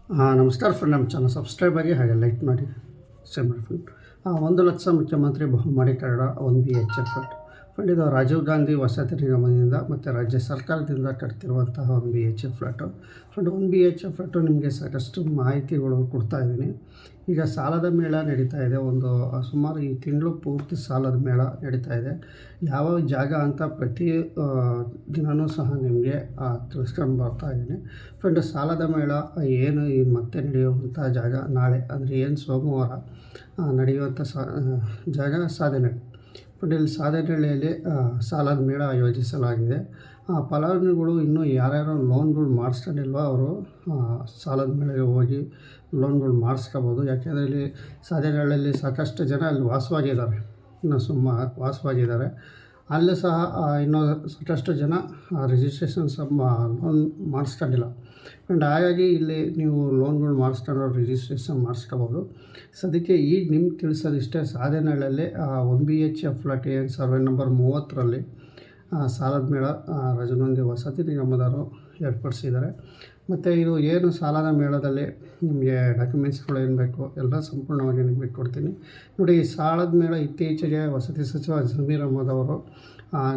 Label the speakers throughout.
Speaker 1: ನಮಸ್ಕಾರ ಫ್ರೆಂಡ್, ನಮ್ಮ channel subscribe ಆಗಿ ಹಾಗೆ ಲೈಕ್ ಮಾಡಿ ಶೇರ್ ಮಾಡಿ ಫ್ರೆಂಡ್. 1,00,000 ಮುಖ್ಯಮಂತ್ರಿ ಬಹುಮಹಡಿ ಕಟ್ಟಡ 1 BHK ಫ್ರೆಂಡ್. ಇದು ರಾಜೀವ್ ಗಾಂಧಿ ವಸತಿ ನಿಗಮದಿಂದ ಮತ್ತು ರಾಜ್ಯ ಸರ್ಕಾರದಿಂದ ಕಟ್ತಿರುವಂತಹ 1 BHK flat friend. 1 BHK flat ನಿಮಗೆ ಸಾಕಷ್ಟು ಮಾಹಿತಿಗಳು ಕೊಡ್ತಾ ಇದ್ದೀನಿ. ಈಗ ಸಾಲದ ಮೇಳ ನಡೀತಾ ಇದೆ. ಸುಮಾರು ಈ ತಿಂಗಳು ಪೂರ್ತಿ ಸಾಲದ ಮೇಳ ನಡೀತಾ ಇದೆ. ಯಾವ ಜಾಗ ಅಂತ ಪ್ರತಿ ದಿನವೂ ಸಹ ನಿಮಗೆ ತಿಳಿಸ್ಕೊಂಡು ಬರ್ತಾ ಇದ್ದೀನಿ ಫ್ರೆಂಡ್. ಸಾಲದ ಮೇಳ ಏನು ಮತ್ತೆ ನಡೆಯುವಂಥ ಜಾಗ ನಾಳೆ ಅಂದರೆ ಏನು ಸೋಮವಾರ ನಡೆಯುವಂಥ ಜಾಗ ಸಾಧನಹಳ್ಳಿ ಫ್ರೆಂಡ್. ಇಲ್ಲಿ ಸಾಧನಹಳ್ಳಿಯಲ್ಲಿ ಸಾಲದ ಮೇಳ ಆಯೋಜಿಸಲಾಗಿದೆ. ಫಲಾನುಭವಿಗಳು ಇನ್ನೂ ಯಾರ್ಯಾರು ಲೋನ್ಗಳು ಮಾಡಿಸ್ಕೊಂಡಿಲ್ವೋ ಅವರು ಸಾಲದ ಮೇಳೆಗೆ ಹೋಗಿ ಲೋನ್ಗಳು ಮಾಡಿಸ್ಕೋಬೋದು. ಯಾಕೆಂದರೆ ಇಲ್ಲಿ ಸಾಧನಹಳ್ಳಿಯಲ್ಲಿ ಸಾಕಷ್ಟು ಜನ ಅಲ್ಲಿ ವಾಸವಾಗಿದ್ದಾರೆ, ವಾಸವಾಗಿದ್ದಾರೆ. ಅಲ್ಲೂ ಸಹ ಇನ್ನೂ ಸಾಕಷ್ಟು ಜನ ರಿಜಿಸ್ಟ್ರೇಷನ್ ಲೋನ್ ಮಾಡಿಸ್ಕೊಂಡಿಲ್ಲ ಆ್ಯಂಡ್ ಹಾಗಾಗಿ ಇಲ್ಲಿ ನೀವು ಲೋನ್ಗಳು ಮಾಡಿಸ್ಕೊಂಡು ರಿಜಿಸ್ಟ್ರೇಷನ್ ಮಾಡಿಸ್ಕೋಬೋದು. ಸದ್ಯಕ್ಕೆ ಈಗ ನಿಮ್ಗೆ ತಿಳಿಸೋದಿಷ್ಟೇ. ಸಾಧನಹಳ್ಳಿಯಲ್ಲಿ 1 BHK ಫ್ಲ್ಯಾಟ್ ಏನು ಸರ್ವೆ ನಂಬರ್ 30ರಲ್ಲಿ ಸಾಲದ ಮೇಳ ರಾಜೀವ್ ಗಾಂಧಿ ವಸತಿ ನಿಗಮದವರು ಏರ್ಪಡಿಸಿದ್ದಾರೆ. ಮತ್ತು ಇದು ಏನು ಸಾಲದ ಮೇಳದಲ್ಲಿ ನಿಮಗೆ ಡಾಕ್ಯುಮೆಂಟ್ಸ್ಗಳು ಏನು ಬೇಕು ಎಲ್ಲ ಸಂಪೂರ್ಣವಾಗಿ ನಿಮಗೆ ಕೊಡ್ತೀನಿ ನೋಡಿ. ಈ ಸಾಲದ ಮೇಳ ಇತ್ತೀಚೆಗೆ ವಸತಿ ಸಚಿವ ಜಮೀರ್ ಅಹ್ಮದ್ ಅವರು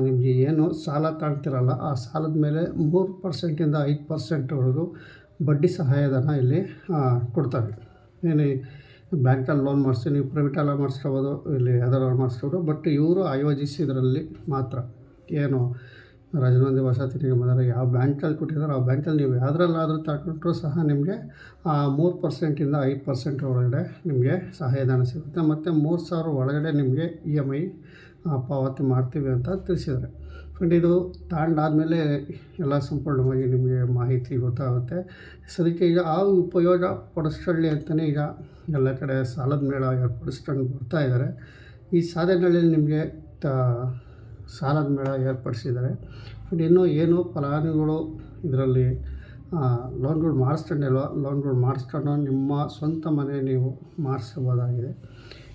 Speaker 1: ನಿಮಗೆ ಏನು ಸಾಲ ತಾಳ್ತಿರಲ್ಲ ಆ ಸಾಲದ ಮೇಲೆ 3%ಇಂದ 5%ವರೆಗೂ ಬಡ್ಡಿ ಸಹಾಯಧನ ಇಲ್ಲಿ ಕೊಡ್ತಾರೆ. ಏನು ಬ್ಯಾಂಕಲ್ಲಿ ಲೋನ್ ಮಾಡಿಸಿ ನೀವು ಪ್ರೈವೇಟೆಲ್ಲ ಮಾಡಿಸ್ಕೋಬೋದು, ಇಲ್ಲಿ ಯಾವ್ದಾರು ಮಾಡಿಸ್ಕೋಬೋದು. ಬಟ್ ಇವರು ಆಯೋಜಿಸಿದ್ರಲ್ಲಿ ಮಾತ್ರ ಏನು ರಾಜೀವ್ ಗಾಂಧಿ ವಸತಿ ನಿಗಮದವರು ಯಾವ ಬ್ಯಾಂಕಲ್ಲಿ ಕೊಟ್ಟಿದ್ದಾರೆ ಆ ಬ್ಯಾಂಕಲ್ಲಿ ನೀವು ಯಾವುದ್ರಲ್ಲಾದರೂ ತಗೊಂಡ್ರೂ ಸಹ ನಿಮಗೆ 3%ಇಂದ 5% ಒಳಗಡೆ ನಿಮಗೆ ಸಹಾಯಧನ ಸಿಗುತ್ತೆ. ಮತ್ತು 3,000 ಒಳಗಡೆ ನಿಮಗೆ EMI ಪಾವತಿ ಮಾಡ್ತೀವಿ ಅಂತ ತಿಳಿಸಿದ್ದಾರೆ ಫ್ರೆಂಡ್. ಇದು ತಾಂಡಾದಮೇಲೆ ಎಲ್ಲ ಸಂಪೂರ್ಣವಾಗಿ ನಿಮಗೆ ಮಾಹಿತಿ ಗೊತ್ತಾಗುತ್ತೆ. ಸದ್ಯಕ್ಕೆ ಈಗ ಉಪಯೋಗ ಪಡಿಸ್ಕೊಳ್ಳಿ ಅಂತಲೇ ಈಗ ಎಲ್ಲ ಕಡೆ ಸಾಲದ ಮೇಳ ಏರ್ಪಡಿಸ್ಕೊಂಡು ಬರ್ತಾ ಇದ್ದಾರೆ. ಈ ಸಾಧನಗಳಲ್ಲಿ ನಿಮಗೆ ಸಾಲದ ಮೇಳ ಏರ್ಪಡಿಸಿದ್ದಾರೆ ಫ್ರೆಂಡ್. ಇನ್ನೂ ಏನು ಫಲಾನುಭವಿಗಳು ಇದರಲ್ಲಿ ಲೋನ್ಗಳು ಮಾಡಿಸ್ಕೊಂಡಿಲ್ವ ಲೋನ್ಗಳು ಮಾಡಿಸ್ಕೊಂಡು ನಿಮ್ಮ ಸ್ವಂತ ಮನೆ ನೀವು ಮಾಡಿಸ್ಕೋಬೋದಾಗಿದೆ.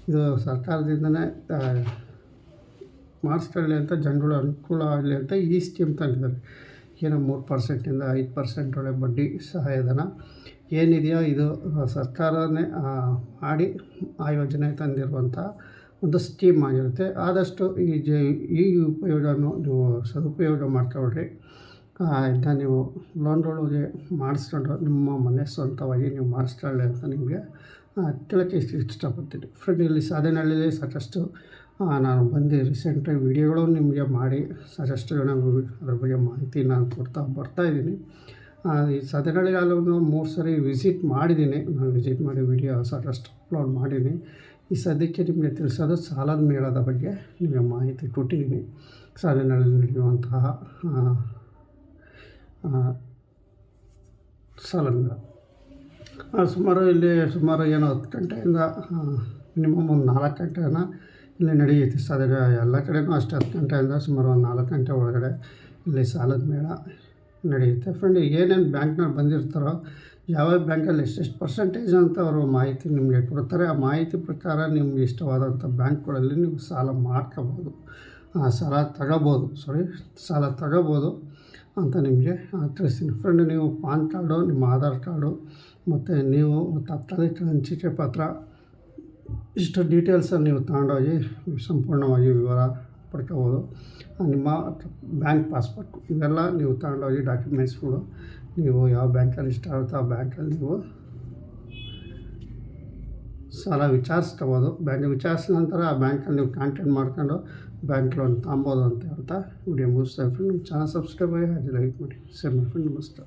Speaker 1: ಇದು ಸರ್ಕಾರದಿಂದನೇ ಮಾಡಿಸ್ಕೊಳ್ಳಿ ಅಂತ ಜನಗಳು ಅನುಕೂಲ ಆಗಲಿ ಅಂತ ಈ ಸ್ಕೀಮ್ ತಂದಿದ್ದಾರೆ. ಏನು 3%ಇಂದ 5% ಒಳಗೆ ಬಡ್ಡಿ ಸಹಾಯಧನ ಏನಿದೆಯೋ ಇದು ಸರ್ಕಾರನೇ ಮಾಡಿ ಆಯೋಜನೆ ತಂದಿರುವಂಥ ಒಂದು ಸ್ಕೀಮ್ ಆಗಿರುತ್ತೆ. ಆದಷ್ಟು ಈ ಉಪಯೋಗವನ್ನು ನೀವು ಸದುಪಯೋಗ ಮಾಡ್ಕೊಳ್ರಿ. ಇದನ್ನ ನೀವು ಲೋನ್ಗಳಿಗೆ ಮಾಡಿಸ್ಕೊಂಡು ನಿಮ್ಮ ಮನೆ ಸ್ವಂತವಾಗಿ ನೀವು ಮಾಡಿಸ್ಕೊಳ್ಳಿ ಅಂತ ನಿಮಗೆ ತಿಳಕ್ಕೆ ಇಷ್ಟಪಡ್ತೀನಿ ಫ್ರೆಂಡ್. ಇಲ್ಲಿ ಸಾಧನಹಳ್ಳಿಯಲ್ಲಿ ಸಾಕಷ್ಟು ನಾನು ಬಂದು ರೀಸೆಂಟಾಗಿ ವೀಡಿಯೋಗಳು ನಿಮಗೆ ಮಾಡಿ ಸಾಕಷ್ಟು ಜನ ಅದ್ರ ಬಗ್ಗೆ ಮಾಹಿತಿ ನಾನು ಕೊಡ್ತಾ ಬರ್ತಾಯಿದ್ದೀನಿ. ಈ ಸಾಧನಹಳ್ಳಿಗೆ ಅಲ್ಲೊಂದು 3 ಸರಿ ವಿಸಿಟ್ ಮಾಡಿದ್ದೀನಿ. ನಾನು ವಿಸಿಟ್ ಮಾಡಿ ವೀಡಿಯೋ ಸಾಕಷ್ಟು ಅಪ್ಲೋಡ್ ಮಾಡೀನಿ. ಈ ಸದ್ಯಕ್ಕೆ ನಿಮಗೆ ತಿಳಿಸೋದು ಸಾಲದ ಮೇಳದ ಬಗ್ಗೆ ನಿಮಗೆ ಮಾಹಿತಿ ಕೊಟ್ಟಿದ್ದೀನಿ. ಸಾಧನಹಳ್ಳಿಯಲ್ಲಿ ನಡೆಯುವಂತಹ ಸಾಲದ ಮೇಳ ಸುಮಾರು ಏನು 10 ಗಂಟೆಯಿಂದ ಮಿನಿಮಮ್ ಒಂದು 4 ಗಂಟೆನ ಇಲ್ಲಿ ನಡೆಯುತ್ತೆ. ಸಾಧನ ಎಲ್ಲ ಕಡೆಯೂ ಅಷ್ಟೇ 10 ಗಂಟೆಯಿಂದ ಸುಮಾರು ಒಂದು 4 ಗಂಟೆ ಒಳಗಡೆ ಇಲ್ಲಿ ಸಾಲದ ಮೇಳ ನಡೆಯುತ್ತೆ ಫ್ರೆಂಡ್. ಏನೇನು ಬ್ಯಾಂಕ್ನಲ್ಲಿ ಬಂದಿರ್ತಾರೋ ಯಾವ ಬ್ಯಾಂಕಲ್ಲಿ ಎಷ್ಟೆಷ್ಟು ಪರ್ಸೆಂಟೇಜ್ ಅಂತ ಅವರು ಮಾಹಿತಿ ನಿಮಗೆ ಕೊಡ್ತಾರೆ. ಆ ಮಾಹಿತಿ ಪ್ರಕಾರ ನಿಮ್ಗೆ ಇಷ್ಟವಾದಂಥ ಬ್ಯಾಂಕ್ಗಳಲ್ಲಿ ನೀವು ಸಾಲ ಮಾಡ್ಕೋಬೋದು, ಸಾಲ ತಗೋಬೋದು ಅಂತ ನಿಮಗೆ ತಿಳಿಸ್ತೀನಿ ಫ್ರೆಂಡ್. ನೀವು ಪಾನ್ ಕಾರ್ಡು, ನಿಮ್ಮ ಆಧಾರ್ ಕಾರ್ಡು ಮತ್ತು ನೀವು ತಾತ್ಕಾಲಿಕ ಹಂಚಿಕೆ ಪತ್ರ ಇಷ್ಟು ಡೀಟೇಲ್ಸನ್ನು ನೀವು ತಗೊಂಡೋಗಿ ಸಂಪೂರ್ಣವಾಗಿ ವಿವರ ಪಡ್ಕೋಬೋದು. ನಿಮ್ಮ ಬ್ಯಾಂಕ್ ಪಾಸ್ಬುಕ್ ಇವೆಲ್ಲ ನೀವು ತಗೊಂಡೋಗಿ ಡಾಕ್ಯುಮೆಂಟ್ಸ್ಗಳು ನೀವು ಯಾವ ಬ್ಯಾಂಕಲ್ಲಿ ಇಷ್ಟ ಆಗುತ್ತೋ ಆ ಬ್ಯಾಂಕಲ್ಲಿ ನೀವು ಸಾಲ ವಿಚಾರಿಸ್ಕೋಬೋದು. ಬ್ಯಾಂಕ್ ವಿಚಾರಿಸಿದ ನಂತರ ಆ ಬ್ಯಾಂಕಲ್ಲಿ ನೀವು ಕಾಂಟ್ಯಾಕ್ಟ್ ಮಾಡ್ಕೊಂಡು ಬ್ಯಾಂಕ್ ಲೋನ್ ತೊಗೊಬೋದು ಅಂತ ಹೇಳ್ತಾ ವಿಡಿಯೋ ಮುಗಿಸ್ತಾ ಫ್ರೆಂಡ್. ನಮ್ಮ ಚಾನಲ್ ಸಬ್ಸ್ಕ್ರೈಬ್ ಆಗಿ ಹಾಗೆ ಲೈಕ್ ಮಾಡಿ ಶೇರ್ ಮಾಡಿ ಫ್ರೆಂಡ್. ನಮಸ್ಕಾರ.